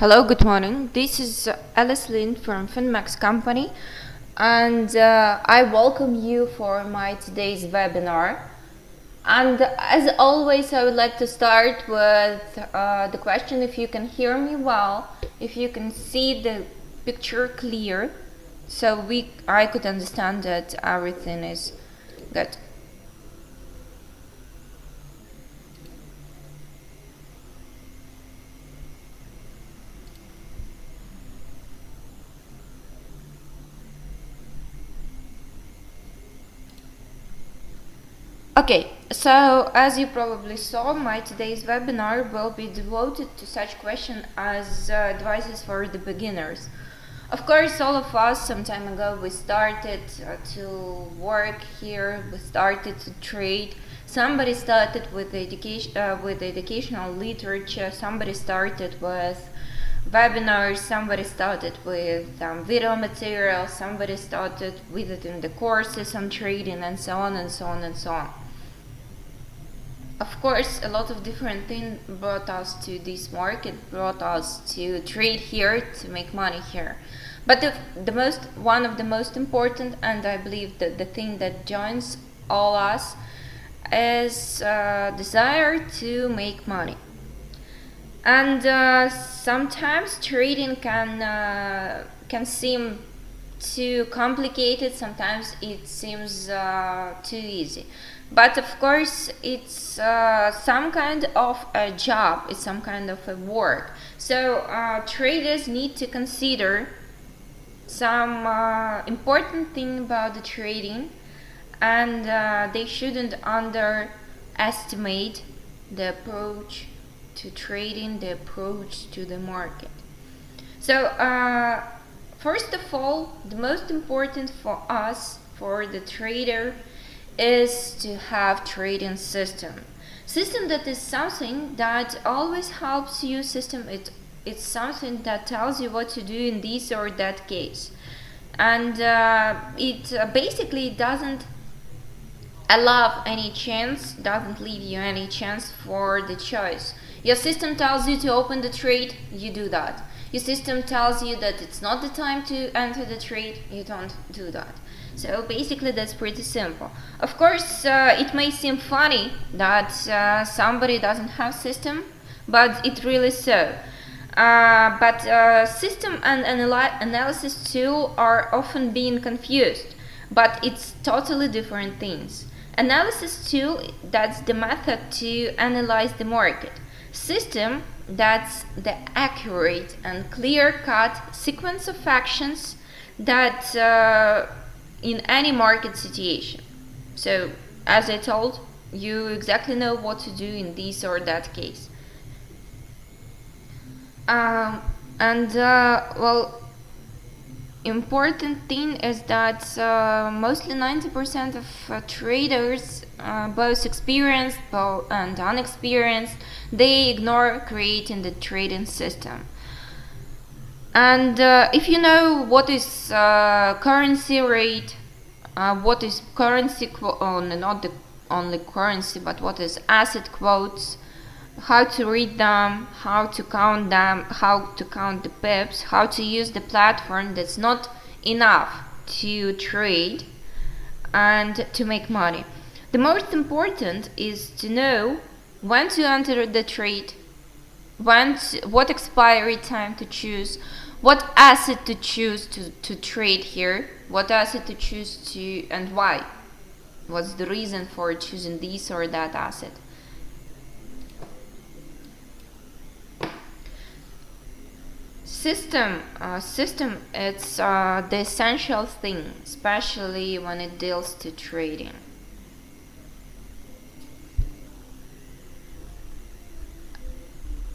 Hello, good morning. This is Alice Lynn from Finmax company, and I welcome you for my today's webinar. And as always, I would like to start with the question if you can hear me well, if you can see the picture clear, so I could understand that everything is good. Okay, so as you probably saw, my today's webinar will be devoted to such questions as advices for the beginners. Of course, all of us some time ago we started to work here, we started to trade. Somebody started with educational literature, somebody started with webinars, somebody started with video material, somebody started with it in the courses on trading, and so on and so on and so on. Of course, a lot of different things brought us to this market, brought us to trade here, to make money here. But one of the most important, and I believe that the thing that joins all us, is desire to make money. And sometimes trading can seem too complicated. Sometimes it seems too easy. But of course, it's some kind of a job, it's some kind of a work. So traders need to consider some important thing about the trading, and they shouldn't underestimate the approach to trading, the approach to the market. So first of all, the most important for us, for the trader, is to have trading system that is something that always helps you. It's something that tells you what to do in this or that case, and it basically doesn't allow any chance, doesn't leave you any chance for the choice. Your system tells you to open the trade, you do that. Your system tells you that it's not the time to enter the trade, you don't do that. So basically that's pretty simple. Of course, it may seem funny that somebody doesn't have system, but it really so. But system and analysis tool are often being confused, but it's totally different things. Analysis tool, that's the method to analyze the market. System, that's the accurate and clear-cut sequence of actions that in any market situation. So, as I told, you exactly know what to do in this or that case. Well, important thing is that mostly 90% of traders, both experienced and unexperienced, they ignore creating the trading system. And if you know what is currency rate, what is currency not the only currency, but what is asset quotes, how to read them, how to count them, how to count the pips, how to use the platform, that's not enough to trade and to make money. The most important is to know when to enter the trade, what expiry time to choose, what asset to choose to trade here, what asset to choose to, and why. What's the reason for choosing this or that asset? System, it's the essential thing, especially when it deals to trading.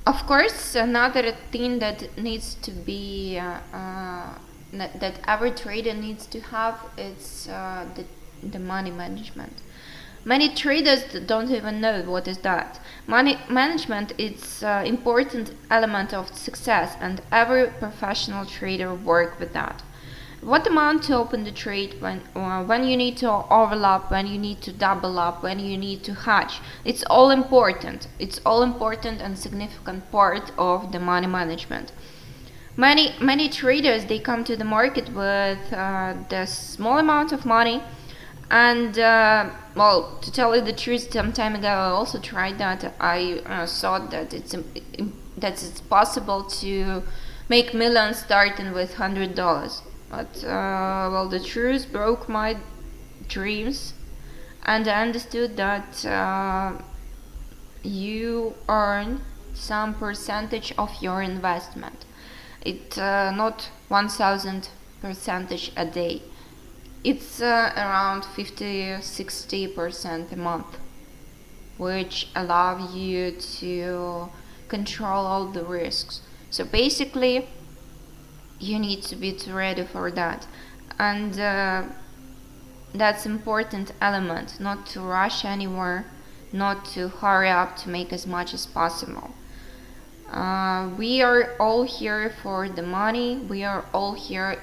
Of course, another thing that needs to be that every trader needs to have is the money management. Many traders don't even know what is that. Money management is an important element of success, and every professional trader works with that. What amount to open the trade, when you need to overlap, when you need to double up, when you need to hedge. It's all important. It's all important and significant part of the money management. many traders, they come to the market with the small amount of money, and well, to tell you the truth, some time ago I also tried that. I thought that it's possible to make millions starting with $100, but well, the truth broke my dreams, and I understood that you earn some percentage of your investment. It's not 1000 percentage a day. It's around 50-60% a month, which allow you to control all the risks. So basically, you need to be ready for that, and that's important element. Not to rush anywhere, not to hurry up to make as much as possible. We are all here for the money. We are all here.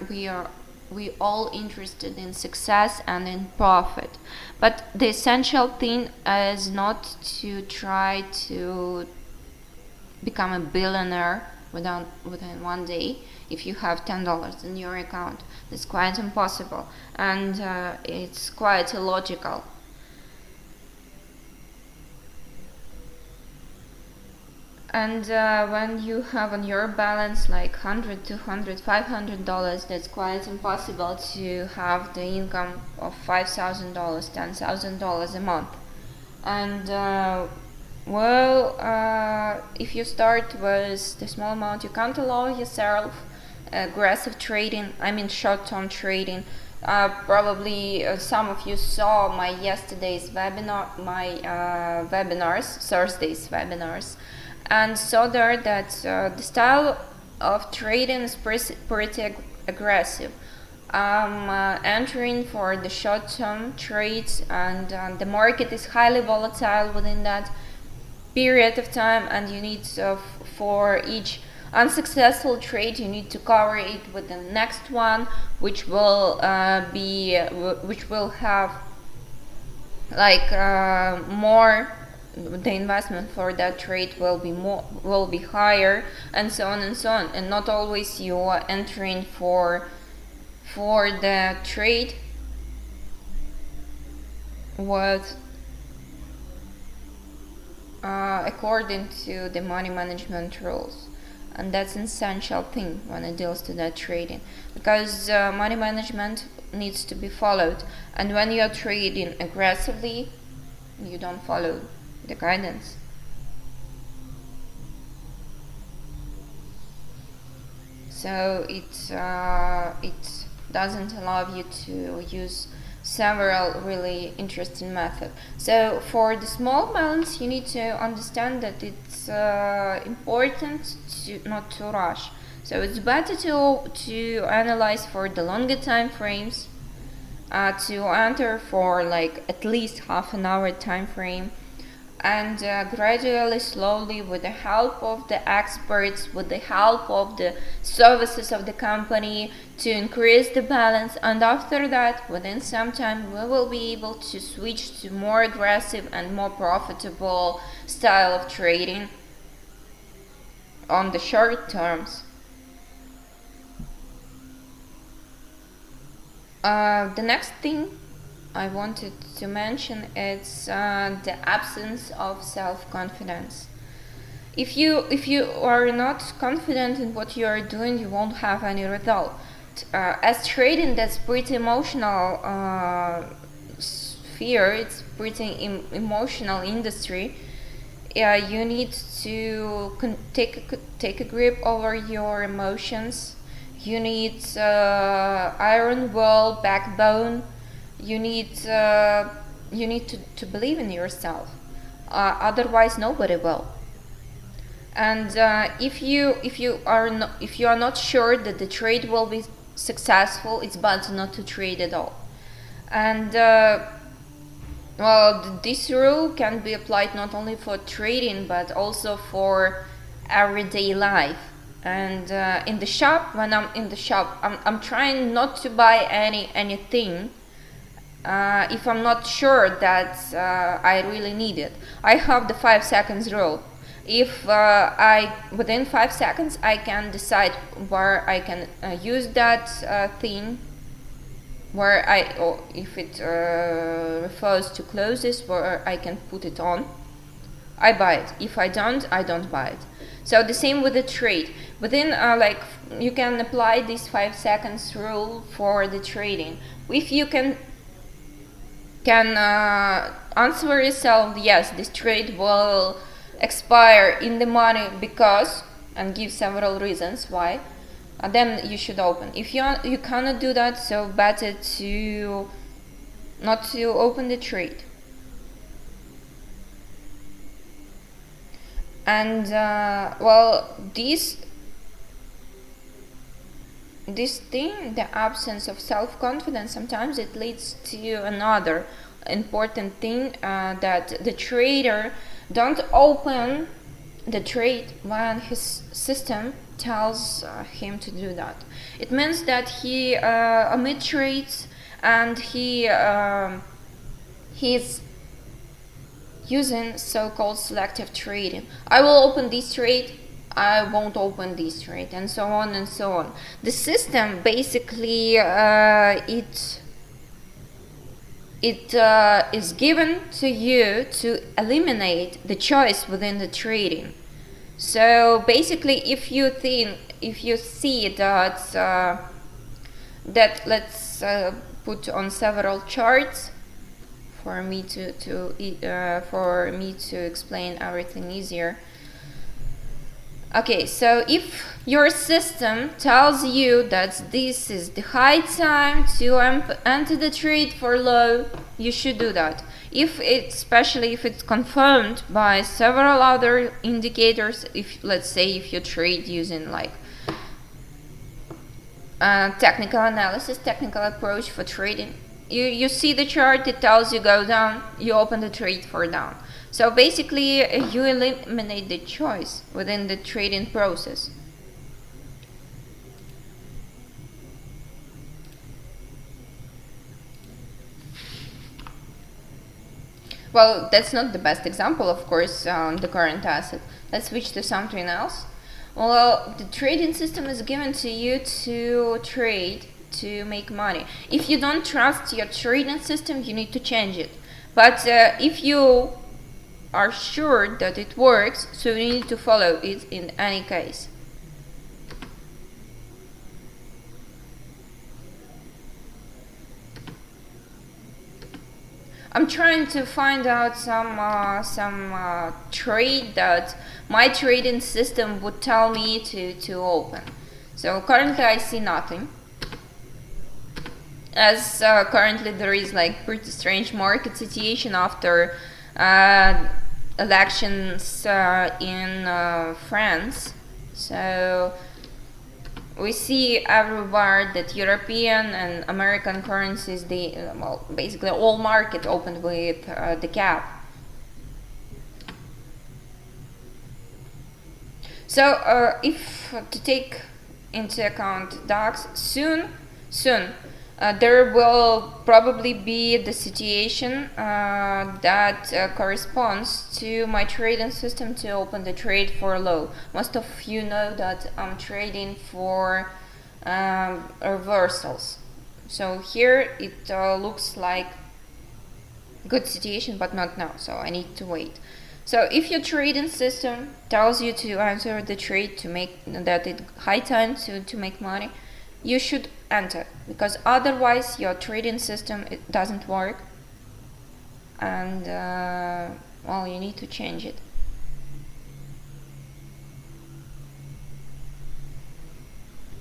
We all interested in success and in profit. But the essential thing is not to try to become a billionaire within one day. If you have $10 in your account, it's quite impossible, and it's quite illogical. And when you have on your balance like $100, $200, $500, that's quite impossible to have the income of $5,000, $10,000 a month. And if you start with the small amount, you can't allow yourself aggressive trading. I mean short-term trading. Probably some of you saw my yesterday's webinar, my Thursday's webinars, and saw there that the style of trading is pretty aggressive. I'm entering for the short-term trades, and the market is highly volatile within that period of time, and you need for each unsuccessful trade you need to cover it with the next one, which will have like more. The investment for that trade will be higher, and so on and so on. And not always you are entering for the trade with according to the money management rules. And that's an essential thing when it deals to that trading, because money management needs to be followed. And when you are trading aggressively, you don't follow the guidance. So it doesn't allow you to use several really interesting methods. So for the small balance, you need to understand that it's important not to rush. So it's better to analyze for the longer time frames, to enter for like at least half an hour time frame, and gradually, slowly, with the help of the experts, with the help of the services of the company, to increase the balance. And after that, within some time, we will be able to switch to more aggressive and more profitable style of trading on the short terms. The next thing I wanted to mention is the absence of self-confidence. If you are not confident in what you are doing, you won't have any result. As trading, that's pretty emotional sphere. It's pretty emotional industry. You need to take a grip over your emotions. You need iron will, backbone. You need to believe in yourself. Otherwise, nobody will. And if you are not sure that the trade will be successful, it's better not to trade at all. And this rule can be applied not only for trading but also for everyday life. And in the shop, when I'm in the shop, I'm trying not to buy anything if I'm not sure that I really need it. I have the 5 seconds rule, If I within 5 seconds I can decide where I can use that thing, where or if it refers to clothes, where I can put it on, I buy it. If I don't buy it. So the same with the trade. Within you can apply this 5 seconds rule for the trading. If you can answer yourself, yes, this trade will expire in the money because, and give several reasons why, then you should open. If you cannot do that, so better to not to open the trade. And well, this thing, the absence of self-confidence, sometimes it leads to another important thing, that the trader don't open the trade when his system tells him to do that. It means that he omit trades, and he's using so-called selective trading. I will open this trade, I won't open this trade, and so on and so on. The system basically it is given to you to eliminate the choice within the trading. So basically, if you see that let's put on several charts for me to explain everything easier. Okay, so if your system tells you that this is the high time to enter the trade for low, you should do that. Especially if it's confirmed by several other indicators, let's say if you trade using technical analysis, technical approach for trading, you see the chart, it tells you go down, you open the trade for down. So basically you eliminate the choice within the trading process. Well, that's not the best example, of course, on the current asset. Let's switch to something else. Well, the trading system is given to you to trade, to make money. If you don't trust your trading system, you need to change it. But if you are sure that it works, so you need to follow it in any case. I'm trying to find out some trade that my trading system would tell me to open. So currently I see nothing, as currently there is pretty strange market situation after elections in France. So we see everywhere that European and American currencies, basically all market opened with the cap. So if to take into account DAX, soon there will probably be the situation that corresponds to my trading system to open the trade for low. Most of you know that I'm trading for reversals. So here it looks like good situation, but not now, so I need to wait. So if your trading system tells you to enter the trade to make that it high time to make money, you should enter, because otherwise your trading system doesn't work, and well, you need to change it.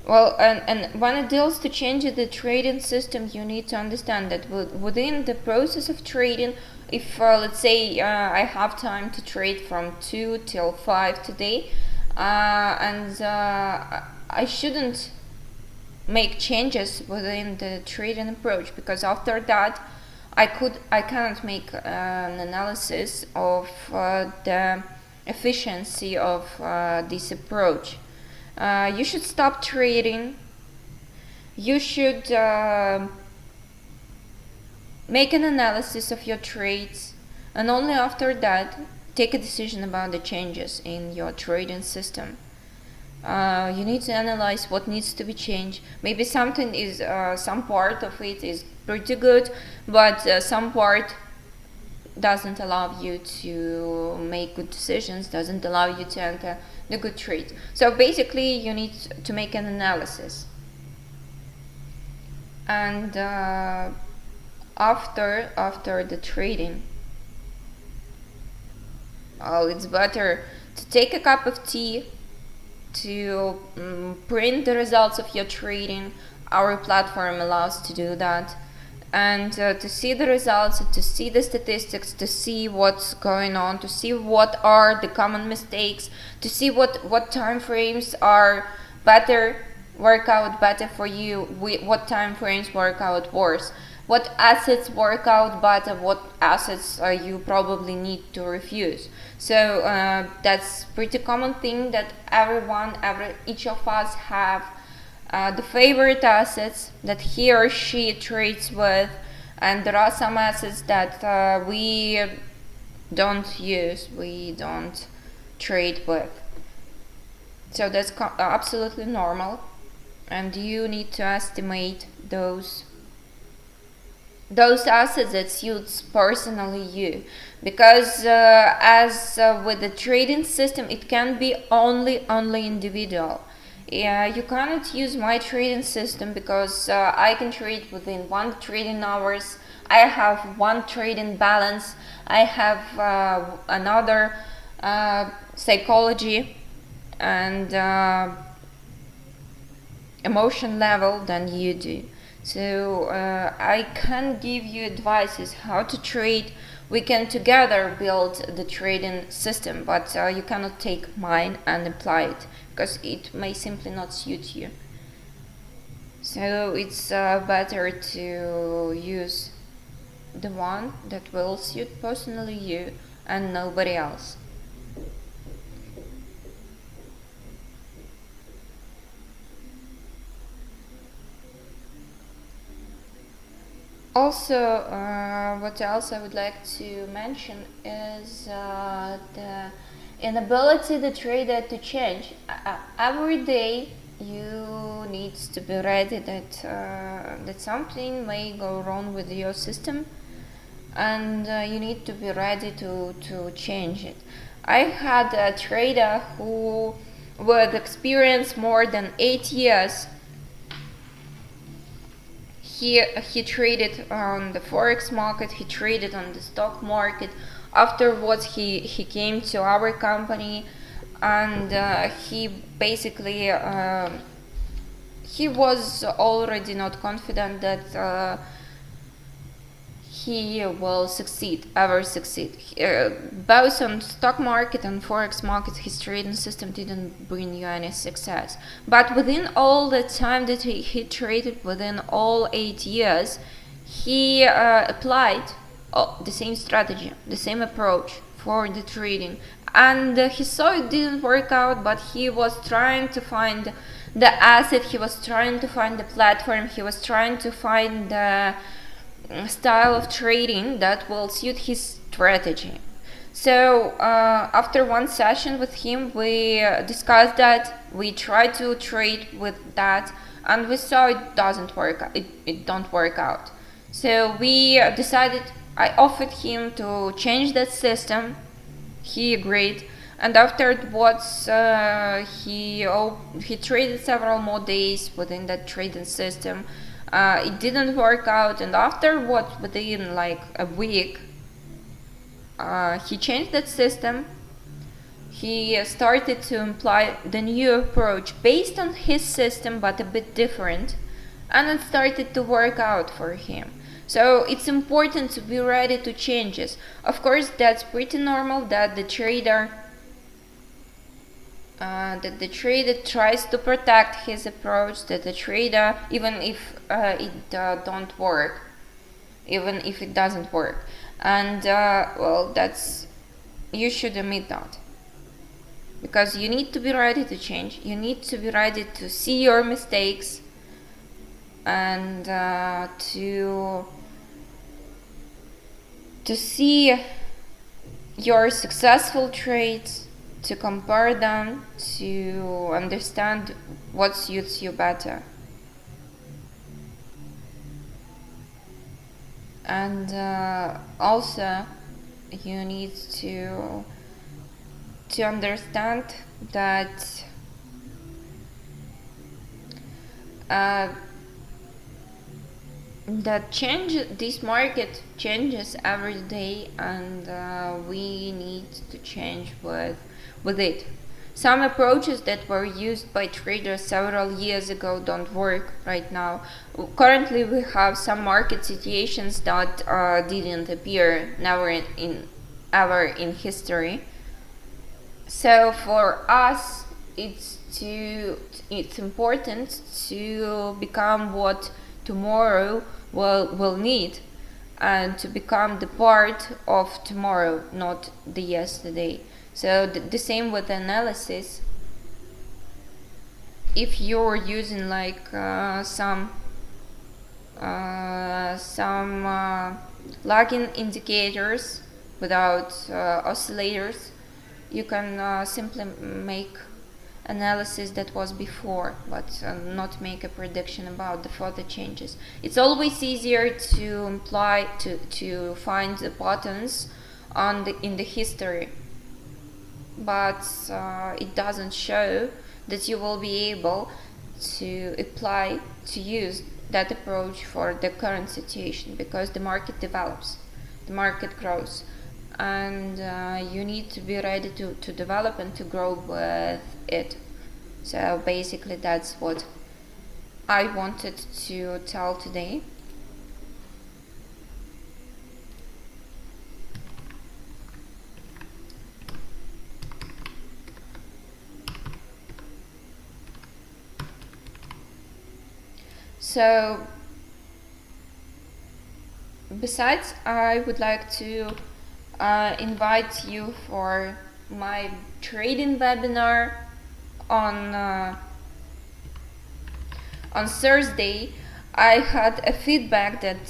Well, and when it deals to changing the trading system, you need to understand that within the process of trading, if let's say I have time to trade from 2 till 5 today, and I shouldn't make changes within the trading approach, because after that I cannot make an analysis of the efficiency of this approach. You should stop trading. You should make an analysis of your trades, and only after that take a decision about the changes in your trading system. You need to analyze what needs to be changed. Maybe something is, some part of it is pretty good, but some part doesn't allow you to make good decisions, doesn't allow you to enter the good trade. So basically you need to make an analysis. And after the trading, it's better to take a cup of tea, to print the results of your trading. Our platform allows to do that, and to see the results, to see the statistics, to see what's going on, to see what are the common mistakes, to see what time frames are work out better for you, what time frames work out worse, what assets work out better, what assets you probably need to refuse. So that's pretty common thing that each of us have the favorite assets that he or she trades with, and there are some assets that we don't use, we don't trade with. So that's absolutely normal, and you need to estimate those assets that suits personally you, because as with the trading system, it can be only individual. You cannot use my trading system because I can trade within 1 trading hours. I have 1 trading balance. I have another psychology and emotion level than you do. So I can give you advices how to trade. We can together build the trading system, but you cannot take mine and apply it, because it may simply not suit you. So it's better to use the one that will suit personally you and nobody else. Also, what else I would like to mention is the inability the trader to change. Every day you need to be ready that something may go wrong with your system, and you need to be ready to change it. I had a trader who with experience more than 8 years. He traded on the forex market, he traded on the stock market. Afterwards he came to our company, and he basically he was already not confident that he will ever succeed. Both on stock market and forex market, his trading system didn't bring you any success. But within all the time that he traded, within all 8 years, he applied the same strategy, the same approach for the trading. And he saw it didn't work out, but he was trying to find the asset, he was trying to find the platform, he was trying to find the style of trading that will suit his strategy. So after 1 session with him, we discussed that, we tried to trade with that, and we saw it doesn't work. It don't work out. So we decided. I offered him to change that system. He agreed, and afterwards he traded several more days within that trading system. It didn't work out, and afterwards, within like a week, he changed that system. He started to imply the new approach based on his system, but a bit different, and it started to work out for him. So it's important to be ready to changes. Of course, that's pretty normal that the trader tries to protect his approach, that the trader, even if it doesn't work, and well, that's, you should admit that, because you need to be ready to change. You need to be ready to see your mistakes and to see your successful trades, to compare them, to understand what suits you better. And also you need to understand that this market changes every day, and we need to change with it. Some approaches that were used by traders several years ago don't work right now. Currently we have some market situations that didn't appear never ever in history. So for us, it's important to become what tomorrow will need, and to become the part of tomorrow, not the yesterday. So the same with analysis. If you're using like some lagging indicators without oscillators, you can simply make analysis that was before, but not make a prediction about the further changes. It's always easier to imply to find the patterns in the history, but it doesn't show that you will be able to use that approach for the current situation, because the market develops, the market grows, and you need to be ready to develop and to grow with it. So basically that's what I wanted to tell today. So besides, I would like to invite you for my trading webinar on Thursday. I had a feedback that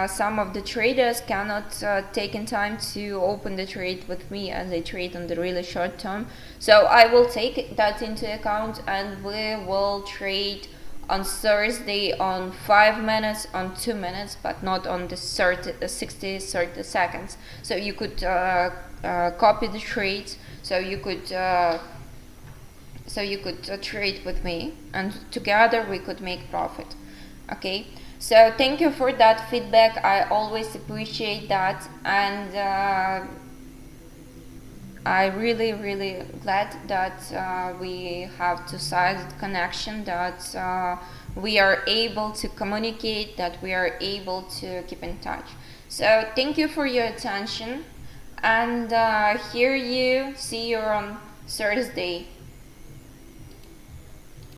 some of the traders cannot take in time to open the trade with me, and they trade on the really short term. So I will take that into account, and we will trade on Thursday on 5 minutes, on 2 minutes, but not on the 60, 30 seconds. So you could copy the trades, so you could trade with me, and together we could make profit. Okay, so thank you for that feedback. I always appreciate that, and I really glad that we have two-sided connection, that we are able to communicate, that we are able to keep in touch. So thank you for your attention, and see you on Thursday.